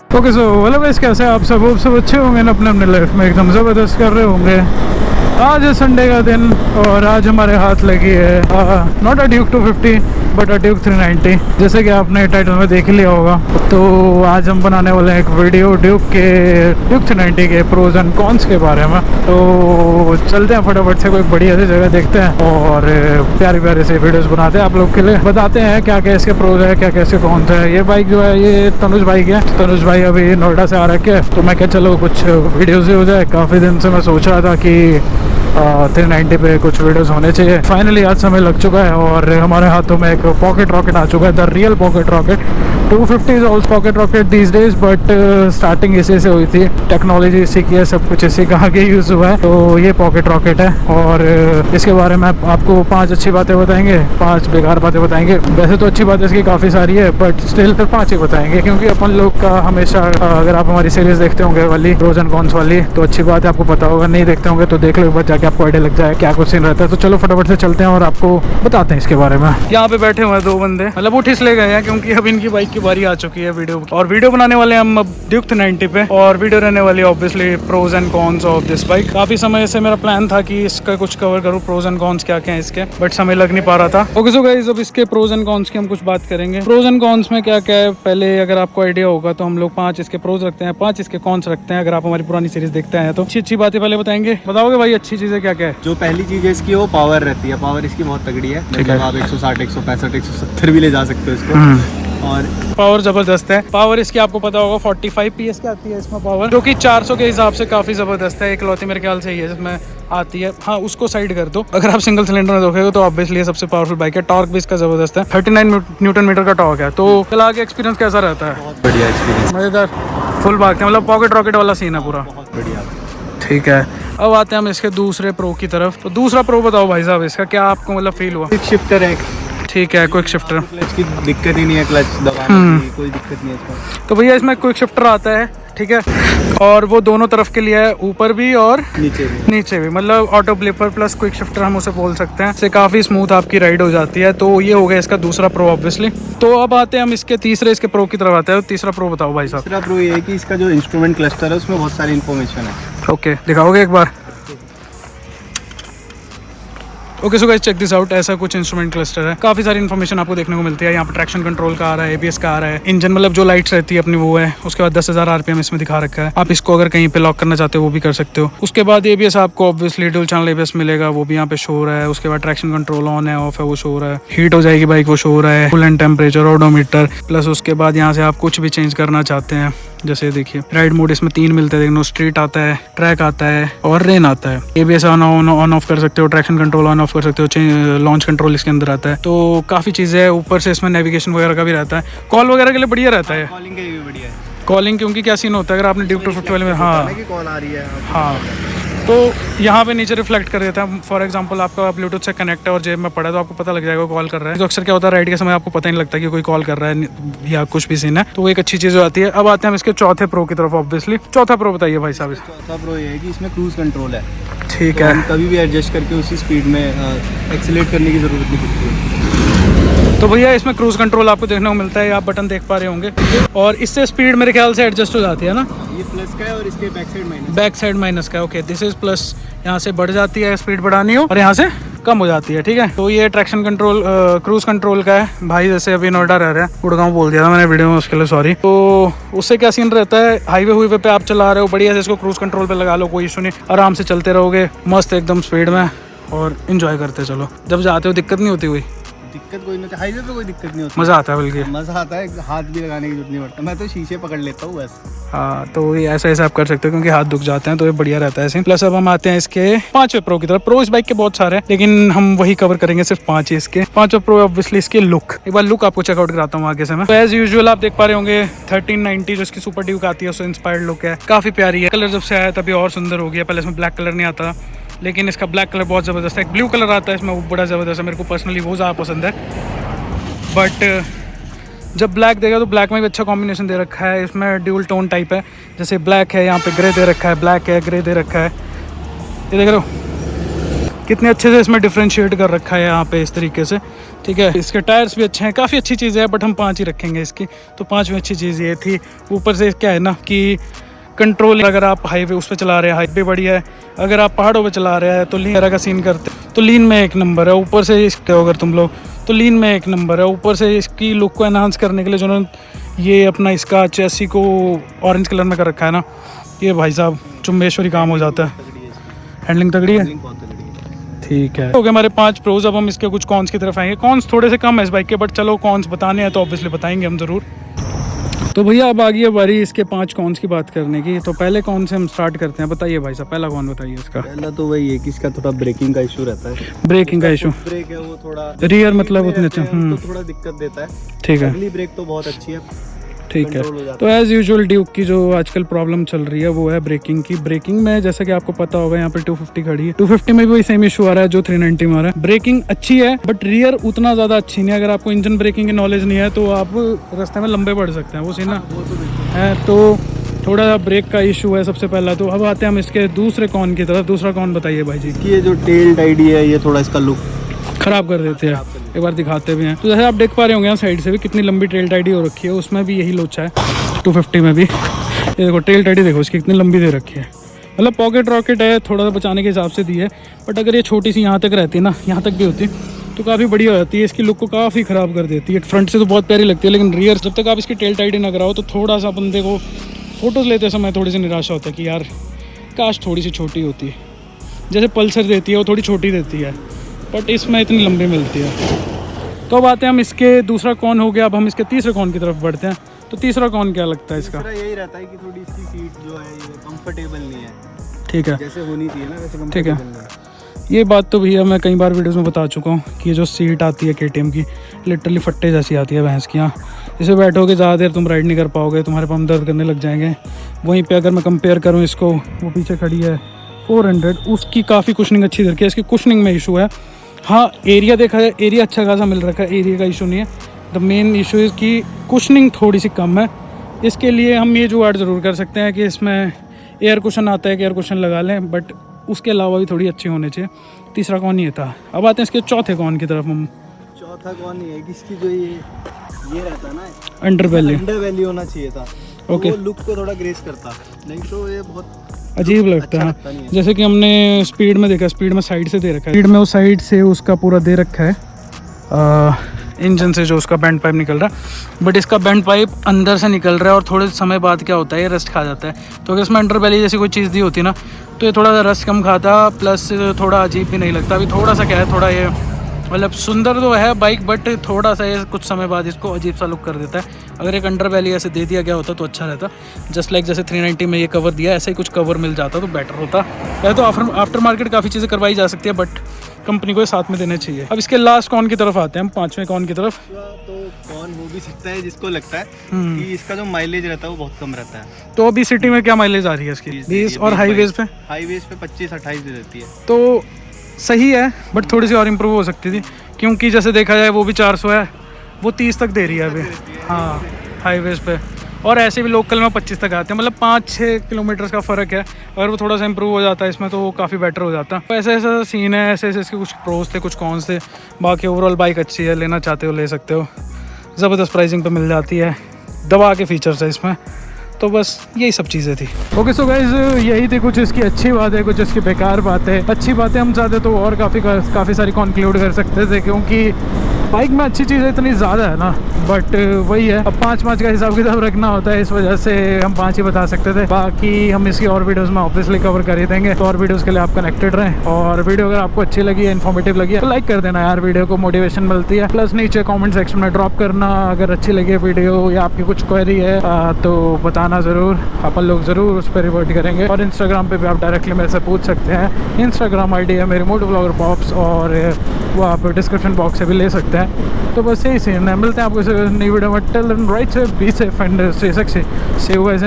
Okay so hello guys, कैसे हैं आप सब अच्छे होंगे ना, अपने अपने लाइफ में एकदम ज़बरदस्त कर रहे होंगे। आज है संडे का दिन और आज हमारे हाथ लगी है not a Duke 250 but a Duke 390, जैसे कि आपने टाइटल में देख लिया होगा। तो आज हम बनाने वाले हैं एक वीडियो ड्यूक 390 के प्रोज एंड कॉन्स के बारे में। तो चलते हैं फटाफट से कोई बढ़िया सी जगह देखते हैं और प्यारे प्यारे से वीडियोस बनाते हैं आप लोग के लिए, बताते हैं क्या क्या इसके प्रोज है, क्या क्या इसके कॉन्स है। ये बाइक जो है ये तनुज बाइक है। तनुज भाई अभी नोएडा से आ रखे हैं, तो मैं क्या चलो कुछ वीडियोस ही हो जाए। काफ़ी दिन से मैं सोच रहा था कि 390 पे कुछ वीडियोस होने चाहिए। फाइनली आज समय लग चुका है और हमारे हाथों में एक पॉकेट रॉकेट आ चुका है, the real pocket rocket. 250 is also pocket rocket these days, but starting इसी से हुई थी, टेक्नोलॉजी इसी की है, सब कुछ इसी का आगे यूज़ हुआ है। तो ये पॉकेट रॉकेट है और इसके बारे में आपको 5 अच्छी बातें बताएंगे, 5 बेकार बातें बताएंगे। वैसे तो अच्छी बातें इसकी काफ़ी सारी है, बट स्टिल फिर 5 ही बताएंगे, क्योंकि अपन लोग का हमेशा अगर आप हमारी सीरीज़ देखते होंगे वाली प्रोज एंड कॉन्स वाली, तो अच्छी बात है, आपको पता होगा। नहीं देखते होंगे तो देख लो एक बार जाके, आपको आइडिया लग जाए क्या कुछ सीन रहता है। तो चलो फटाफट से चलते हैं और आपको बताते हैं इसके बारे में। यहाँ पे बैठे हुए हैं 2 बंदे, मतलब उठ इसलिए गए हैं क्योंकि अब इनकी बाइक की बारी आ चुकी है वीडियो की, और वीडियो बनाने वाले हैं हम अब ड्यूक 390 पे, और वीडियो रहने वाली है obviously pros and cons of this bike. काफी समय से मेरा प्लान था कि इसका कुछ कवर करूँ, प्रोज एंड कॉन्स क्या क्या है इसके, बट समय लग नहीं पा रहा था। ओके सो गाइस, अब इसके प्रोज एंड कॉन्स की हम कुछ बात करेंगे। प्रोज एंड कॉन्स में क्या क्या है, पहले अगर आपको आइडिया होगा तो हम लोग 5 इसके प्रोज रखते हैं, 5 इसके कॉन्स रखते हैं। अगर आप हमारी पुरानी सीरीज देखते हैं तो अच्छी बातें पहले बताएंगे। बताओगे भाई अच्छी चीजें क्या क्या है? जो पहली चीज है इसकी, वो पावर रहती है। पावर इसकी बहुत तगड़ी है, मतलब आप 160, 165, 170 भी ले जा सकते हो इसको। और पावर जबरदस्त है। पावर इसकी आपको पता होगा 45 PS की आती है इसमें पावर, जो कि 400 के हिसाब से काफी जबरदस्त है। इकलौती मेरे ख्याल से ही है जिसमें आती है। हाँ, उसको साइड कर दो। अगर आप सिंगल सिलेंडर में देखोगे तो ऑब्वियसली सबसे पावरफुल बाइक है। टॉर्क भी इसका जबरदस्त है, 39 न्यूटन मीटर का टॉर्क है। तो चला के एक्सपीरियंस कैसा रहता है? बहुत बढ़िया एक्सपीरियंस, मजेदार, फुल भागते हैं, मतलब पॉकेट रॉकेट वाला सीन है पूरा। बहुत बढ़िया। ठीक है, अब आते हैं हम इसके दूसरे प्रो की तरफ। तो दूसरा प्रो बताओ भाई साहब, इसका क्या आपको मतलब फील हुआ? क्विक शिफ्टर है। ठीक है, क्विक शिफ्टर, क्लच की दिक्कत ही नहीं है, क्लच दबाने की कोई दिक्कत नहीं है इसमें। तो भैया इसमें क्विक शिफ्टर आता है, ठीक है, और वो दोनों तरफ के लिए है, ऊपर भी और नीचे भी, मतलब auto blipper plus quick shifter हम उसे बोल सकते हैं। इससे काफ़ी स्मूथ आपकी राइड हो जाती है। तो ये हो गया इसका दूसरा प्रो ऑब्वियसली। तो अब आते हैं हम इसके तीसरे इसके प्रो की तरफ आते हैं। तीसरा प्रो बताओ भाई साहब। तीसरा प्रो ये है कि इसका जो इंस्ट्रूमेंट क्लस्टर है उसमें बहुत सारी इन्फॉर्मेशन है। ओके, दिखाओगे एक बार? Okay so guys, check this out. ऐसा कुछ इंस्ट्रूमेंट क्लस्टर है, काफी सारी इन्फॉर्मेशन आपको देखने को मिलती है। यहाँ पर ट्रैक्शन कंट्रोल का आ रहा है, ABS का आ रहा है, इंजन मतलब जो लाइट्स रहती है अपनी वो है। उसके बाद 10,000 RPM इसमें दिखा रखा है। आप इसको अगर कहीं पे लॉक करना चाहते हो वो भी कर सकते हो। उसके बाद ABS आपको ऑब्वियसली डुअल चैनल ABS मिलेगा, वो भी यहाँ पे शो हो रहा है। उसके बाद ट्रैक्शन कंट्रोल ऑन है ऑफ है वो शो हो रहा है। हीट हो जाएगी बाइक वो शो हो रहा है। Cool and temperature, odometer, plus उसके बाद यहाँ से आप कुछ भी चेंज करना चाहते हैं, जैसे देखिए राइड मोड इसमें 3 मिलते हैं, देखो स्ट्रीट आता है, ट्रैक आता है और रेन आता है। ABS ऑन ऑफ कर सकते हो, ट्रैक्शन कंट्रोल ऑन ऑफ कर सकते हो, लॉन्च कंट्रोल इसके अंदर आता है। तो काफ़ी चीज़ें है। ऊपर से इसमें नेविगेशन वगैरह का भी रहता है, कॉल वगैरह के लिए बढ़िया रहता है। कॉलिंग के लिए भी बढ़िया है। कॉलिंग क्योंकि क्या सीन होता है, अगर आपने ड्यूक 250 वाले में, हाँ कॉल आ रही है, हाँ, तो यहाँ पे नीचे रिफ्लेक्ट कर देता है। फॉर एग्जांपल आपका ब्लूटूथ से कनेक्ट है और जेब में पड़ा है तो आपको पता लग जाएगा कॉल कर रहा है। तो अक्सर क्या होता है राइड के समय आपको पता ही नहीं लगता कि कोई कॉल कर रहा है या कुछ भी सीन है। तो वो एक अच्छी चीज़ हो जाती है। अब आते हैं हम इसके चौथे प्रो की तरफ ऑब्वियसली। चौथा प्रो बताइए भाई साहब। चौथा प्रो ये है कि इसमें क्रूज कंट्रोल है। ठीक तो है, हम कभी भी एडजस्ट करके उसी स्पीड में एक्सीलरेट करने की ज़रूरत नहीं पड़ती है। तो भैया इसमें क्रूज कंट्रोल आपको देखने को मिलता है, आप बटन देख पा रहे होंगे, और इससे स्पीड मेरे ख्याल से एडजस्ट हो जाती है ना। ये प्लस का है और इसके बैक साइड माइनस का। Okay, this is plus. यहाँ से बढ़ जाती है स्पीड बढ़ानी हो और यहाँ से कम हो जाती है, ठीक है। तो ये ट्रैक्शन कंट्रोल क्रूज कंट्रोल का है। भाई जैसे अभी नोएडा रह रहे हैं, गुड़गांव बोल दिया था मैंने वीडियो में, उसके लिए सॉरी। तो उससे क्या सीन रहता है, हाईवे पे आप चला रहे हो बढ़िया से, इसको क्रूज कंट्रोल पे लगा लो, कोई इशू नहीं, आराम से चलते रहोगे मस्त एकदम स्पीड में और इंजॉय करते चलो। जब जाते हो दिक्कत नहीं होती कोई? दिक्कत कोई नहीं, हाईवे पे कोई दिक्कत नहीं होती, मज़ा आता है बल्कि। मज़ा आता है, हाथ भी लगाने की जरूरत नहीं पड़ता। मैं तो शीशे पकड़ लेता हूँ बस। हाँ, तो ये ऐसा आप कर सकते हो क्योंकि हाथ दुख जाते हैं, तो ये बढ़िया रहता है ऐसे। प्लस अब हम आते हैं इसके 5वें प्रो की तरफ। प्रो इस बाइक के बहुत सारे हैं लेकिन हम वही कवर करेंगे, सिर्फ 5 ही इसके। 5वां प्रो ऑब्वियसली इसके लुक, एक बार लुक आपको चेकआउट कराता हूँ आगे से मैं। तो एज यूजुअल आप देख पा रहे होंगे 1390 जो इसकी सुपर ड्यूक आती है उससे इंस्पायर्ड लुक है, काफी प्यारी है। कलर जब से आया तभी और सुंदर हो गया। पहले इसमें ब्लैक कलर नहीं आता, लेकिन इसका ब्लैक कलर बहुत ज़बरदस्त है। एक ब्लू कलर आता है इसमें, वो बड़ा ज़बरदस्त है, मेरे को पर्सनली वो ज़्यादा पसंद है। बट जब ब्लैक देगा तो ब्लैक में भी अच्छा कॉम्बिनेशन दे रखा है। इसमें ड्यूल टोन टाइप है, जैसे ब्लैक है, यहाँ पे ग्रे दे रखा है, ब्लैक है, ग्रे दे रखा है। ये देख रहे हो कितने अच्छे से इसमें डिफ्रेंशिएट कर रखा है यहाँ पे इस तरीके से, ठीक है। इसके टायर्स भी अच्छे हैं, काफ़ी अच्छी चीज़ है, बट हम 5 ही रखेंगे इसकी। तो 5 में अच्छी चीज़ ये थी। ऊपर से क्या है ना कि कंट्रोल, अगर आप हाईवे उस पर चला रहे हैं हाईवे बढ़िया है, अगर आप पहाड़ों पे चला रहे हैं तो लीन का सीन करते तो लीन में एक नंबर है। ऊपर से इसके अगर तुम लोग तो लीन में एक नंबर है। ऊपर से इसकी लुक को एनहांस करने के लिए जिन्होंने ये अपना इसका चेसी को ऑरेंज कलर में कर रखा है ना, ये भाई साहब चुम्बेश्वरी काम हो जाता है। हैंडलिंग तगड़ी है, ठीक है। हो गए हमारे 5 प्रोज। अब हम इसके कुछ कॉन्स की तरफ आएंगे। कॉन्स थोड़े से कम है इस बाइक के, बट चलो कॉन्स बताने हैं तो ऑब्वियसली बताएंगे हम ज़रूर। तो भैया अब आ गई है बारी इसके 5 कॉन्स की बात करने की। तो पहले कौन से हम स्टार्ट करते हैं, बताइए भाई साहब, पहला कौन बताइए इसका। पहला तो वही है कि इसका थोड़ा ब्रेकिंग का इशू रहता है। ब्रेकिंग का इशू, ब्रेक है वो थोड़ा रियर मतलब उतने अच्छा, तो थोड़ा दिक्कत देता है। ठीक है, अगली ब्रेक तो बहुत अच्छी है, ठीक है। तो एज़ यूजुअल ड्यूक की जो आजकल प्रॉब्लम चल रही है वो है ब्रेकिंग की। ब्रेकिंग में जैसा कि आपको पता होगा यहाँ पे 250 खड़ी है, 250 में भी वही सेम इशू आ रहा है जो 390 में आ रहा है। ब्रेकिंग अच्छी है बट रियर उतना ज़्यादा अच्छी नहीं है। अगर आपको इंजन ब्रेकिंग की नॉलेज नहीं है तो आप रास्ते में लंबे बढ़ सकते हैं, वो सीन ना है। तो थोड़ा ब्रेक का इशू है सबसे पहला। तो अब आते हैं हम इसके दूसरे कॉन की तरफ। दूसरा कॉन बताइए भाई जी। ये जो टेल टाइडी है ये थोड़ा इसका लुक ख़राब कर देते हैं, एक बार दिखाते भी हैं। तो जैसे आप देख पा रहे होंगे यहाँ साइड से भी कितनी लंबी टेल टाइडी हो रखी है, उसमें भी यही लोचा है 250 में भी। ये देखो टेल टाइडी देखो इसकी कितनी लंबी दे रखी है। मतलब पॉकेट रॉकेट है, थोड़ा सा बचाने के हिसाब से दी है, बट अगर ये छोटी सी यहाँ तक रहती ना, यहाँ तक भी होती तो काफ़ी बढ़िया हो जाती है। इसकी लुक को काफ़ी ख़राब कर देती है। फ्रंट से तो बहुत प्यारी लगती है, लेकिन रियर जब तक आप इसकी टेल टाइडी ना कराओ तो थोड़ा सा बंदे को फ़ोटोज़ लेते समय थोड़ी सी निराशा होता है कि यार काश थोड़ी सी छोटी होती है। जैसे पल्सर देती है वो थोड़ी छोटी देती है, बट इसमें इतनी लंबी मिलती है। तो अब आते हैं हम इसके दूसरा कौन हो गया। अब हम इसके तीसरे कौन की तरफ बढ़ते हैं। तो तीसरा कौन क्या लगता है इसका? यही रहता है कि थोड़ी इसकी सीट जो है ये कंफर्टेबल नहीं है, ठीक है, जैसे होनी चाहिए ना वैसे। ठीक है, ये बात तो भैया मैं कई बार वीडियोस में बता चुका हूँ कि ये जो सीट आती है KTM की लिटरली फट्टे जैसी आती है भैंस की। यहाँ इसे बैठोगे ज़्यादा देर तुम राइड नहीं कर पाओगे, तुम्हारे पाँव दर्द करने लग जाएंगे। वहीं पे अगर मैं कंपेयर करूँ इसको, वो पीछे खड़ी है 400, उसकी काफ़ी कुशनिंग अच्छी रखी है। इसकी कुशनिंग में इशू है। हाँ, एरिया देखा जाए एरिया अच्छा खासा मिल रखा है, एरिया का इशू नहीं है। द मेन इशू इज़ कि कुशनिंग थोड़ी सी कम है। इसके लिए हम ये जुगाड़ ज़रूर कर सकते हैं कि इसमें एयर कुशन आता है कि एयर कुशन लगा लें, बट उसके अलावा भी थोड़ी अच्छी होनी चाहिए। तीसरा कौन ये था। अब आते हैं इसके चौथे कौन की तरफ हम। चौथा कौन ये है कि इसकी जो ये रहता है ना अंडर वैली होना चाहिए था। ओके, वो लुक को थोड़ा ग्रेस करता, नहीं तो ये बहुत अजीब लगता है। जैसे कि हमने स्पीड में देखा, स्पीड में साइड से दे रखा है, स्पीड में उस साइड से उसका पूरा दे रखा है इंजन से जो उसका बैंड पाइप निकल रहा है, बट इसका बैंड पाइप अंदर से निकल रहा है और थोड़े समय बाद क्या होता है ये रस्ट खा जाता है। तो अगर इसमें अंडर बैली जैसी कोई चीज़ दी होती ना तो ये थोड़ा रस्ट कम खाता, प्लस थोड़ा अजीब भी नहीं लगता। अभी थोड़ा सा क्या है, थोड़ा ये मतलब सुंदर तो है बाइक, बट थोड़ा सा ये कुछ समय बाद इसको अजीब सा लुक कर देता है। अगर एक अंडर बैली ऐसे दे दिया गया होता तो अच्छा रहता। जस्ट लाइक जैसे 390 में ये कवर दिया, ऐसे ही कुछ कवर मिल जाता तो बेटर होता। या तो आफ्टर मार्केट काफ़ी चीज़ें करवाई जा सकती है, बट कंपनी को साथ में देने चाहिए। अब इसके लास्ट कौन की तरफ आते हैं हम, 5वें कौन की तरफ। तो कौन हो भी सकता है जिसको लगता है कि इसका जो माइलेज रहता है वो बहुत कम रहता है। तो अभी सिटी में क्या माइलेज आ रही है इसकी? 20, और हाईवेज पे 25-28 दे देती है। तो सही है, बट थोड़ी सी और इम्प्रूव हो सकती थी, क्योंकि जैसे देखा जाए वो भी 400 है, वो 30 तक दे रही है अभी। हाँ, हाईवेज पे, और ऐसे भी लोकल में 25 तक आते हैं। मतलब 5-6 किलोमीटर का फ़र्क है। अगर वो थोड़ा सा इम्प्रूव हो जाता है इसमें तो वो काफ़ी बेटर हो जाता। तो ऐसा ऐसा सीन है, ऐसे ऐसे इसके कुछ प्रोज थे कुछ कॉन्स थे। बाकी ओवरऑल बाइक अच्छी है, लेना चाहते हो ले सकते हो, ज़बरदस्त प्राइसिंग पे मिल जाती है, दबा के फीचर्स है इसमें। तो बस यही सब चीज़ें थी। ओके, सो गाइस यही थी कुछ इसकी अच्छी बात है, कुछ इसकी बेकार बात है। अच्छी बातें हम चाहते तो और काफ़ी सारी कंक्लूड कर सकते थे, क्योंकि बाइक में अच्छी चीज़ें इतनी ज़्यादा है ना, बट वही है, अब 5 का हिसाब किताब रखना होता है, इस वजह से हम 5 ही बता सकते थे। बाकी हम इसकी और वीडियोस में ऑब्वियसली कवर कर ही देंगे। तो और वीडियोस के लिए आप कनेक्टेड रहें, और वीडियो अगर आपको अच्छी लगी है, इन्फॉर्मेटिव लगी है, तो लाइक कर देना यार, वीडियो को मोटिवेशन मिलती है। प्लस नीचे कॉमेंट सेक्शन में ड्रॉप करना अगर अच्छी लगी है वीडियो या आपकी कुछ क्वेरी है तो बताना ज़रूर, अपन लोग ज़रूर उस पर रिवर्ट करेंगे। और इंस्टाग्राम पे भी आप डायरेक्टली मेरे से पूछ सकते हैं। इंस्टाग्राम ID है मेरी मोटो ब्लॉगर पॉप्स, और वो आप डिस्क्रिप्शन बॉक्स से भी ले सकते हैं। तो बस यही सीन है, मिलते हैं आपको नई वीडियो में। Till then ride safe, be safe and stay sexy. See you guys in